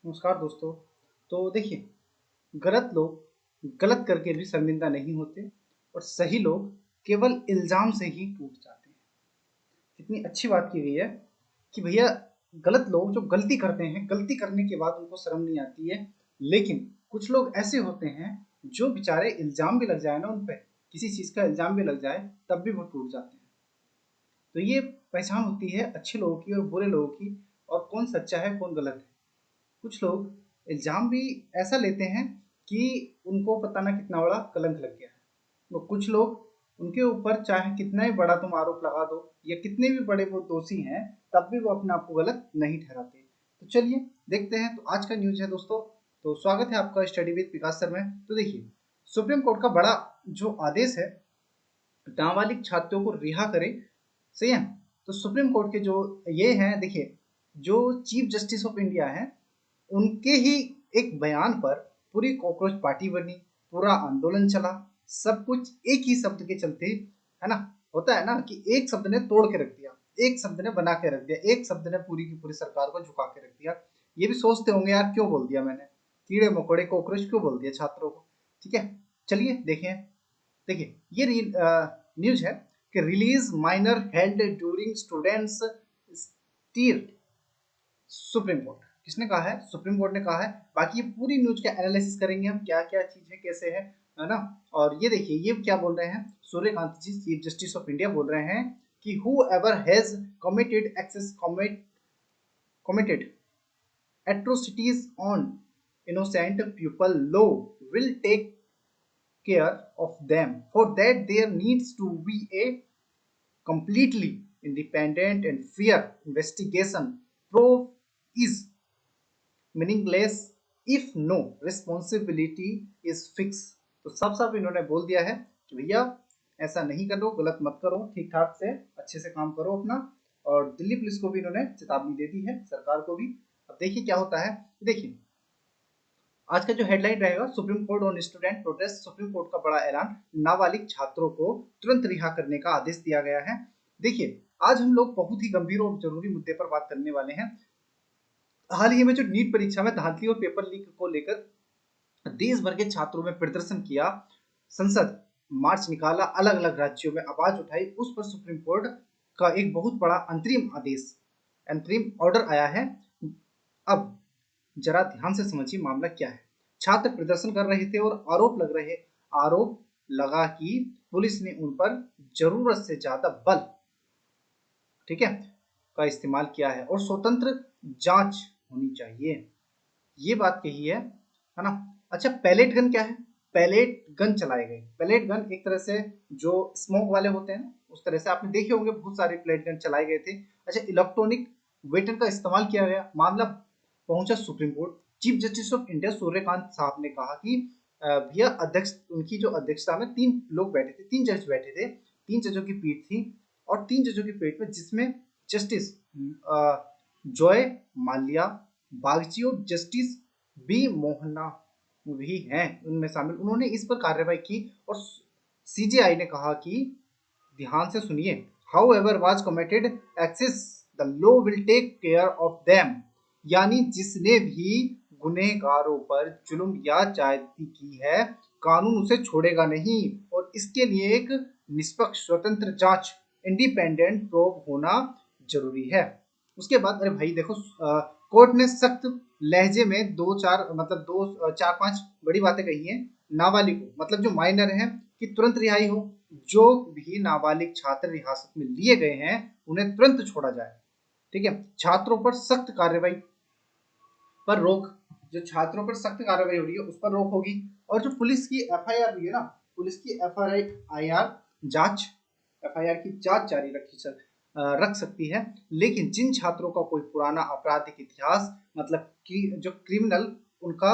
नमस्कार दोस्तों। तो देखिए, गलत लोग गलत करके भी शर्मिंदा नहीं होते और सही लोग केवल इल्ज़ाम से ही टूट जाते हैं। कितनी अच्छी बात की गई है कि भैया गलत लोग जो गलती करते हैं, गलती करने के बाद उनको शर्म नहीं आती है। लेकिन कुछ लोग ऐसे होते हैं जो बेचारे इल्ज़ाम भी लग जाए ना उन पे, किसी चीज़ का इल्ज़ाम भी लग जाए तब भी वो टूट जाते हैं। तो ये पहचान होती है अच्छे लोगों की और बुरे लोगों की, और कौन सच्चा है कौन गलत है। कुछ लोग इल्ज़ाम भी ऐसा लेते हैं कि उनको पता ना कितना बड़ा कलंक लग गया है। तो कुछ लोग उनके ऊपर चाहे कितना ही बड़ा तुम आरोप लगा दो या कितने भी बड़े वो दोषी हैं, तब भी वो अपने आप को गलत नहीं ठहराते। तो चलिए देखते हैं। तो आज का न्यूज है दोस्तों। तो स्वागत है आपका स्टडी विद विकास सर में। तो देखिए, सुप्रीम कोर्ट का बड़ा जो आदेश है, नाबालिग छात्रों को रिहा करे। सही है। तो सुप्रीम कोर्ट के जो ये हैं, देखिए, जो चीफ जस्टिस ऑफ इंडिया हैं, उनके ही एक बयान पर पूरी कॉकरोच पार्टी बनी, पूरा आंदोलन चला। सब कुछ एक ही शब्द के चलते, है ना। होता है ना कि एक शब्द ने तोड़ के रख दिया, एक शब्द ने बना के रख दिया, एक शब्द ने पूरी की पूरी सरकार को झुका के रख दिया। ये भी सोचते होंगे यार क्यों बोल दिया मैंने, कीड़े मकोड़े कॉकरोच क्यों बोल दिया छात्रों को। ठीक है, चलिए देखें। देखिए, ये न्यूज है कि release minor held during students stir. Supreme court किसने कहा है? सुप्रीम कोर्ट ने कहा है। बाकी ये पूरी न्यूज का एनालिसिस करेंगे हम, क्या क्या चीज है, कैसे है ना। और ये देखिए, ये क्या बोल रहे हैं, Suryakant ji chief justice of India बोल रहे हैं कि whoever has committed excess committed atrocities on innocent people, law will take care of them. For that there needs to be a completely independent and fair investigation. Proof is meaningless if no responsibility is fixed। तो साफ साफ इन्होंने बोल दिया है कि भैया ऐसा नहीं करो, गलत मत करो, ठीक ठाक से अच्छे से काम करो अपना। और दिल्ली पुलिस को भी इन्होंने चेतावनी दे दी है, सरकार को भी। अब देखिए क्या होता है। देखिए, आज का जो हेडलाइन रहेगा, supreme court on student protest. Supreme court का बड़ा ऐलान, नाबालिग छात्रों को तुरंत रिहा करने का आदेश दिया गया है। देखिए, आज हम लोग बहुत ही गंभीर और जरूरी मुद्दे पर बात करने वाले हैं। हाल ही में जो नीट परीक्षा में धांधली और पेपर लीक को लेकर देश भर के छात्रों में प्रदर्शन किया, संसद मार्च निकाला, अलग अलग राज्यों में आवाज उठाई, उस पर सुप्रीम कोर्ट का एक बहुत बड़ा अंतरिम आदेश, अंतरिम ऑर्डर आया है। अब जरा ध्यान से समझिए मामला क्या है। छात्र प्रदर्शन कर रहे थे और आरोप लगा कि पुलिस ने उन पर जरूरत से ज्यादा बल, ठीक है, का इस्तेमाल किया है और स्वतंत्र जांच होनी चाहिए। ये बात कही है ना। अच्छा, पैलेट गन क्या है? पैलेट गन चलाए गए। पैलेट गन एक तरह से जो स्मोक वाले होते हैं ना, उस तरह से आपने देखे होंगे, बहुत सारे पैलेट गन चलाए गए थे। अच्छा, इलेक्ट्रॉनिक वेपन का इस्तेमाल किया गया। मामला पहुंचा supreme court. Chief justice of India Suryakant साहब ने कहा कि भैया, अध्यक्ष उनकी जो अध्यक्षता में 3 लोग बैठे थे, 3 जज बैठे थे, 3 जजों की पीठ थी। और 3 जजों की पीठ में जिसमें जस्टिस जॉय माल्या बागची और जस्टिस बी मोहना भी हैं उनमें शामिल, उन्होंने इस पर कार्रवाई की। और सीजेआई ने कहा कि ध्यान से सुनिए, however was committed excess the law will take care of them. यानी जिसने भी गुनहगारों पर जुल्म या ज्यादती की है, कानून उसे छोड़ेगा नहीं। और इसके लिए एक निष्पक्ष स्वतंत्र जांच, इंडिपेंडेंट प्रोब होना जरूरी है। उसके बाद अरे भाई देखो, कोर्ट ने सख्त लहजे में दो चार पांच बड़ी बातें कही हैं। नाबालिग को, मतलब जो माइनर है, कि तुरंत रिहाई हो। जो भी नाबालिग छात्र हिरासत में लिए गए हैं उन्हें तुरंत छोड़ा जाए। ठीक है, छात्रों पर सख्त कार्रवाई पर रोक, जो छात्रों पर सख्त कार्रवाई हो रही है उस पर रोक होगी। और जो पुलिस की एफआईआर हुई है ना, पुलिस की एफआईआर जांच, एफआईआर की जांच जारी रख सकती है। लेकिन जिन छात्रों का कोई पुराना आपराधिक इतिहास, मतलब कि जो क्रिमिनल उनका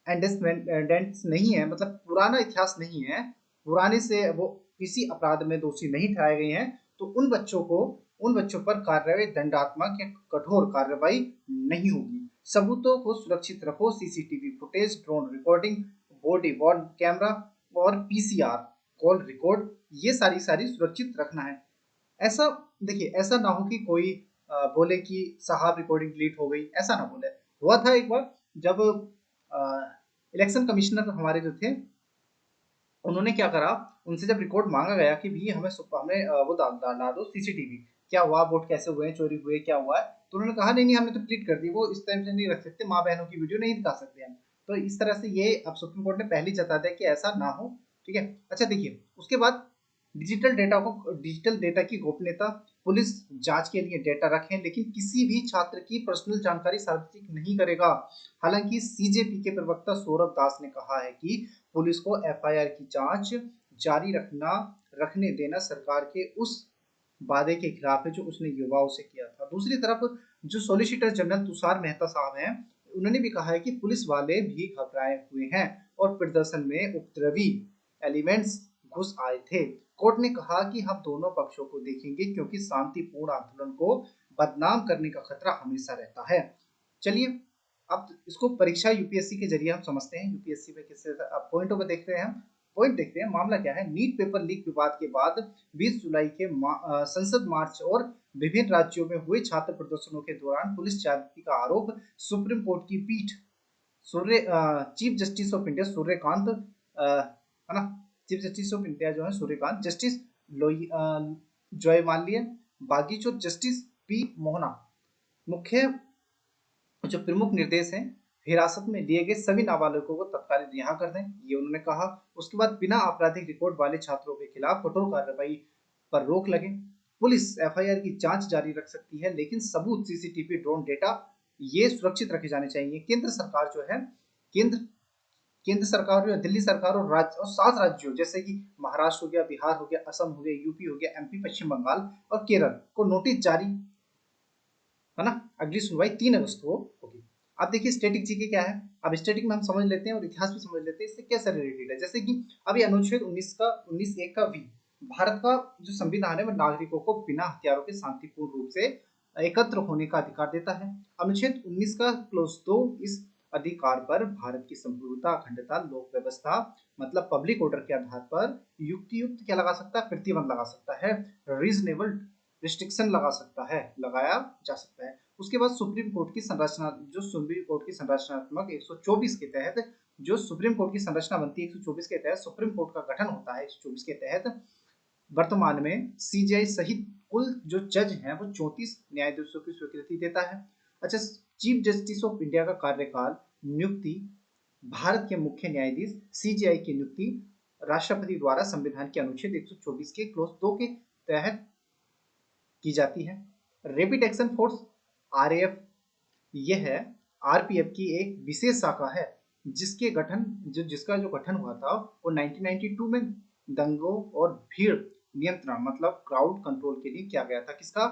एंडेंट्स नहीं है, मतलब पुराना इतिहास नहीं है, पुराने से वो किसी अपराध में दोषी नहीं ठहराए गए हैं, तो उन बच्चों पर कार्रवाई दंडात्मक या कठोर कार्रवाई नहीं होगी। सबूतों को सुरक्षित रखो, CCTV footage, drone recording, body worn camera और पीसीआर कॉल रिकॉर्ड, ये सारी सुरक्षित रखना है। ऐसा देखिए, ऐसा ना हो कि कोई बोले कि साहब रिकॉर्डिंग डिलीट हो गई, ऐसा ना बोले। हुआ था एक बार जब इलेक्शन कमिश्नर हमारे जो थे उन्होंने क्या करा, उनसे जब रिकॉर्ड मांगा गया कि भी हमें वो डाल दो सीसीटीवी, क्या हुआ, वोट कैसे हुए, चोरी हुए, क्या हुआ है, तो उन्होंने कहा नहीं नहीं हमने तो डिलीट कर दी, वो इस टाइम से नहीं रख सकते, माँ बहनों की वीडियो नहीं दिखा सकते हम। तो इस तरह से ये अब सुप्रीम कोर्ट ने पहले ही जता दिया कि ऐसा ना हो। ठीक है, अच्छा देखिए उसके बाद डिजिटल डेटा की गोपनीयता, पुलिस जांच के लिए डेटा रखें लेकिन किसी भी छात्र की पर्सनल जानकारी सार्वजनिक नहीं करेगा। हालांकि सीजेपी के प्रवक्ता सौरभ दास ने कहा है कि पुलिस को एफआईआर की जांच जारी रखने देना सरकार के उस वादे के खिलाफ है जो उसने युवाओं से किया था। दूसरी तरफ जो सॉलिसिटर जनरल तुषार मेहता साहब हैं, उन्होंने भी कहा है कि पुलिस वाले भी घबराए हुए हैं और प्रदर्शन में उपद्रवी एलिमेंट्स घुस आए थे। कोर्ट ने कहा कि हम दोनों पक्षों को देखेंगे क्योंकि शांतिपूर्ण आंदोलन को बदनाम करने का खतरा हमेशा रहता है। चलिए अब इसको परीक्षा यूपीएससी के जरिए हम समझते हैं, यूपीएससी में किस पॉइंटों में देखते हैं हम। पॉइंट देखते हैं, मामला क्या है। नीट पेपर लीक विवाद के बाद 20 जुलाई के संसद मार्च और विभिन्न राज्यों में हुए छात्र प्रदर्शनों के दौरान पुलिस ज्यादती का आरोप सुप्रीम कोर्ट की पीठ chief justice of India Suryakant है ना, चीफ जस्टिस ऑफ इंडिया जो है सूर्यकांत, जस्टिस जयमाल्या बागी और जस्टिस पी मोहना मुख्य जो प्रमुख निर्देश हैं, हिरासत में लिए गए सभी नाबालिगों को तत्काल रिहा कर दें, ये उन्होंने कहा। उसके बाद बिना आपराधिक रिकॉर्ड वाले छात्रों के खिलाफ कठोर कार्रवाई पर रोक लगे। पुलिस एफआईआर की जांच जारी रख सकती है लेकिन सबूत, सीसीटीवी, ड्रोन डेटा ये सुरक्षित रखे जाने चाहिए। केंद्र सरकार जो है, केंद्र केंद्र सरकार, दिल्ली सरकार और राज्य और 7 राज्यों जैसे कि महाराष्ट्र हो गया, बिहार हो गया, असम हो गया, यूपी हो गया, एमपी, पश्चिम बंगाल और केरल को नोटिस जारी, है ना। अगली सुनवाई 3 अगस्त को होगी। अब देखिए स्टैटिक जीके क्या है। अब स्टैटिक में हम समझ लेते हैं और इतिहास भी समझ लेते हैं, इससे कैसे रिलेटेड है। जैसे कि अभी अनुच्छेद 19 का 19(1) का वी, भारत का जो संविधान है वो नागरिकों को बिना हथियारों के शांतिपूर्ण रूप से एकत्र होने का अधिकार देता है। अनुच्छेद 19 का क्लोज 2 इस अधिकार पर भारत की संप्रभुता, अखंडता, लोक व्यवस्था मतलब पब्लिक ऑर्डर के आधार पर युक्तियुक्त क्या लगा सकता है, प्रतिबंध लगा सकता है, रीजनेबल रिस्ट्रिक्शन लगा सकता है, लगाया जा सकता है। उसके बाद सुप्रीम कोर्ट की संरचना, जो सुप्रीम कोर्ट की संरचनात्मक 124 के तहत जो सुप्रीम कोर्ट की संरचना बनती है, 124 के तहत सुप्रीम कोर्ट का गठन होता है। 124 के तहत वर्तमान में सीजीआई सहित कुल जो जज हैं वो 34 न्यायाधीशों की स्वीकृति देता है। अच्छा, चीफ जस्टिस ऑफ इंडिया का कार्यकाल, नियुक्ति, भारत के मुख्य न्यायाधीश, सीजीआई की नियुक्ति राष्ट्रपति द्वारा संविधान के अनुच्छेद 124 के क्लोज 2 के तहत की जाती है। रैपिड एक्शन फोर्स, आरएएफ, यह है आरपीएफ की एक विशेष शाखा है जिसका जो गठन हुआ था वो 1992 में दंगों और भीड़ नियंत्रण मतलब क्राउड कंट्रोल के लिए किया गया था। किसका?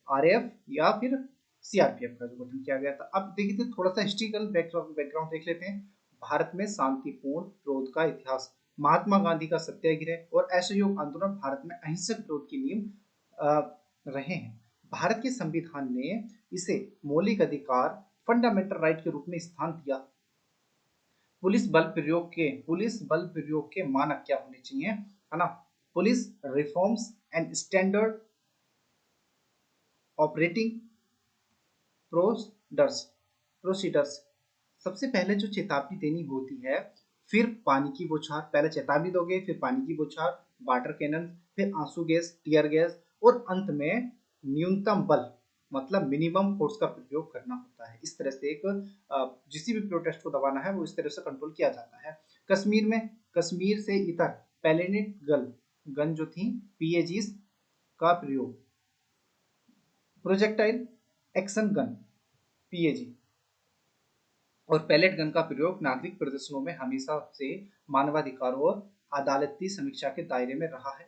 आरएएफ या फिर सीआरपीएफ का जो गठन किया गया था। अब देखिए थोड़ा सा हिस्ट्रिकल बैकग्राउंड देख लेते हैं। भारत में शांतिपूर्ण विरोध का इतिहास, महात्मा गांधी का सत्याग्रह और असहयोग आंदोलन भारत में अहिंसक विरोध की नींव रहे हैं। भारत के संविधान ने इसे मौलिक अधिकार, फंडामेंटल राइट के रूप में स्थान दिया। पुलिस बल प्रयोग के मानक क्या होने चाहिए, है ना। Police reforms and standard operating procedures. सबसे पहले जो चेतावनी देनी होती है, फिर पानी की बौछार, पहले चेतावनी दोगे, फिर पानी की बौछार, वाटर कैनन, फिर आंसू गैस, टीयर गैस और अंत में न्यूनतम बल मतलब मिनिमम फोर्स का प्रयोग करना होता है। इस तरह से एक जिस भी प्रोटेस्ट को दबाना है वो इस तरह से कंट्रोल किया जाता है। कश्मीर से इतर पैलेनेट गन जो थी, पीएजीज का प्रयोग, प्रोजेक्टाइल एक्शन गन पीएजी और पैलेट गन का प्रयोग नागरिक प्रदर्शनों में हमेशा से मानवाधिकारों और अदालती समीक्षा के दायरे में रहा है।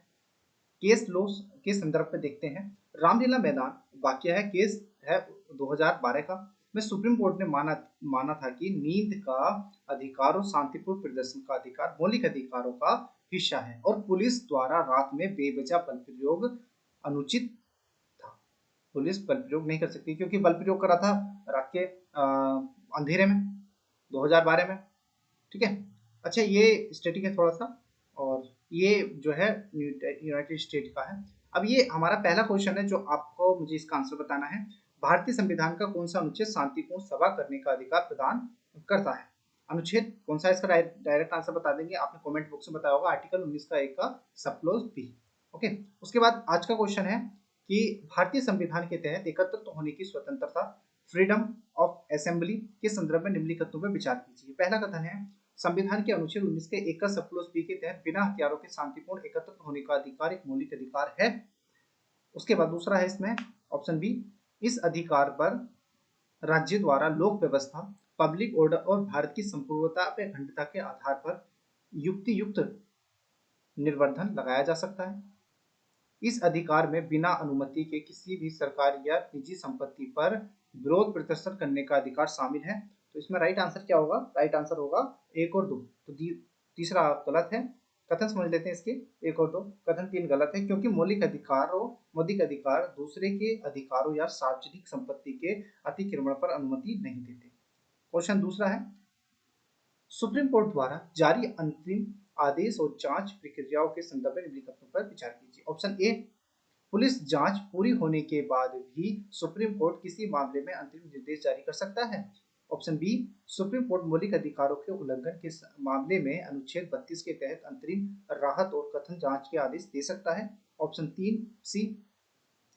केस लॉ के संदर्भ में देखते हैं। रामलीला मैदान वाक्य है, केस है 2012 का, में सुप्रीम कोर्ट ने माना था कि नींद का अधिकार और शांतिपूर्ण प्रदर्शन का अधिकार मौलिक अधिकारों का हिस्सा है और पुलिस द्वारा रात में बेवजह बल प्रयोग अनुचित था। पुलिस बल प्रयोग नहीं कर सकती क्योंकि बल प्रयोग करा था रात के अंधेरे में 2012 में। ठीक है, अच्छा ये स्टैटिक है थोड़ा सा और ये जो है यूनाइटेड स्टेट का है। अब ये हमारा पहला क्वेश्चन है जो आपको मुझे इसका आंसर बताना है। भारतीय संविधान का कौन सा अनुच्छेद शांतिपूर्ण सभा करने का अधिकार प्रदान करता है? अनुच्छेद कौन सा? इसका डायरेक्ट आंसर बता देंगे, आपने कमेंट बॉक्स में बताया होगा, आर्टिकल 19 का 1 का सब क्लॉज बी। ओके, उसके बाद आज का क्वेश्चन है कि भारतीय संविधान के तहत एकत्रित होने की स्वतंत्रता, फ्रीडम ऑफ असेंबली के संदर्भ में निम्नलिखित पर विचार कीजिए। पहला कथन है संविधान के अनुच्छेद 19 के 1 का सब क्लॉज बी के तहत बिना हथियारों के शांतिपूर्ण एकत्रित होने का अधिकार एक मौलिक अधिकार है। उसके बाद दूसरा है इसमें ऑप्शन बी, इस अधिकार पर राज्य द्वारा लोक व्यवस्था, पब्लिक ऑर्डर और भारत की संपूर्णता व अखंडता के आधार पर युक्तियुक्त निर्वर्धन लगाया जा सकता है। इस अधिकार में बिना अनुमति के किसी भी सरकार या निजी संपत्ति पर विरोध प्रदर्शन करने का अधिकार शामिल है। तो इसमें राइट आंसर क्या होगा? राइट आंसर होगा 1 और 2। तो तीसरा गलत है। कथन समझ लेते हैं इसके, 1 और 2। कथन 3 गलत है क्योंकि मौलिक अधिकार दूसरे के अधिकारों या सार्वजनिक संपत्ति के अतिक्रमण पर अनुमति नहीं देते। क्वेश्चन दूसरा है सुप्रीम कोर्ट द्वारा जारी अंतरिम आदेश और जांच प्रक्रियाओं के संदर्भ में निम्नलिखित पर विचार कीजिए। ऑप्शन ए, पुलिस जांच पूरी होने के बाद भी सुप्रीम कोर्ट किसी मामले में अंतरिम निर्देश जारी कर सकता है। ऑप्शन बी, सुप्रीम कोर्ट मौलिक अधिकारों के उल्लंघन के मामले में अनुच्छेद 32 के तहत अंतरिम राहत और कथन जांच के आदेश दे सकता है। ऑप्शन 3 सी,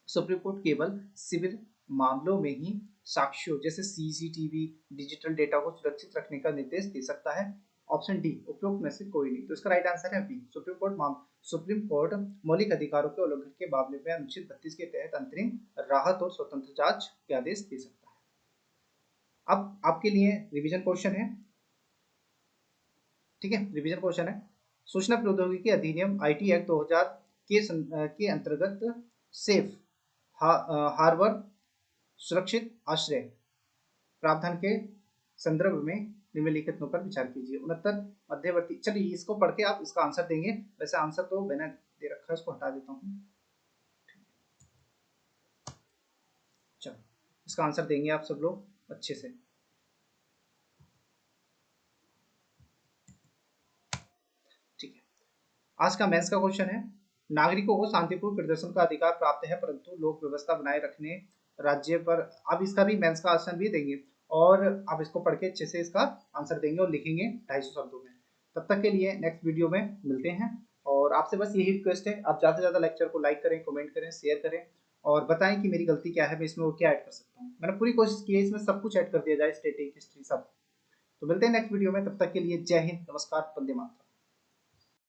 सुप्रीम कोर्ट केवल सिविल मामलों में ही साक्ष्यों जैसे सीसीटीवी, डिजिटल डेटा को सुरक्षित रखने का निर्देश दे सकता है। ऑप्शन डी, उपरोक्त में से कोई नहीं। तो इसका राइट आंसर है बी, सुप्रीम कोर्ट मौलिक अधिकारों के उल्लंघन के मामले में अनुच्छेद 32 के तहत अंतरिम राहत और स्वतंत्र जांच के आदेश दे सकता है। अब आपके लिए रिवीजन क्वेश्चन है, ठीक है, रिवीजन क्वेश्चन है सूचना प्रौद्योगिकी अधिनियम आईटी एक्ट 2000 के अंतर्गत सेफ हार्बर सुरक्षित आश्रय प्रावधान के संदर्भ में निम्नलिखित पर विचार कीजिए। 69 मध्यवर्ती, चलिए इसको पढ़ के आप इसका आंसर देंगे। वैसे आंसर तो मैंने दे रखा है, इसको हटा देता हूँ। चलो इसका आंसर देंगे आप सब लोग अच्छे से। ठीक है, आज का मैथ्स का क्वेश्चन है नागरिकों को शांतिपूर्ण प्रदर्शन का अधिकार प्राप्त है परंतु लोक व्यवस्था बनाए रखने राज्य पर। अब इसका भी मैथ्स का आंसर भी देंगे और आप इसको पढ़ के अच्छे से इसका आंसर देंगे और लिखेंगे 250 शब्दों में। तब तक के लिए नेक्स्ट वीडियो में मिलते हैं और आपसे बस यही रिक्वेस्ट है, आप ज़्यादा से ज़्यादा लेक्चर को लाइक करें, कमेंट करें, शेयर करें और बताएं कि मेरी गलती क्या है, मैं इसमें और क्या ऐड कर सकता हूँ। मैंने पूरी कोशिश की है इसमें सब कुछ ऐड कर दिया जाए, स्टैटिक, हिस्ट्री सब। तो मिलते हैं नेक्स्ट वीडियो में, तब तक के लिए जय हिंद, नमस्कार, वंदे मातरम।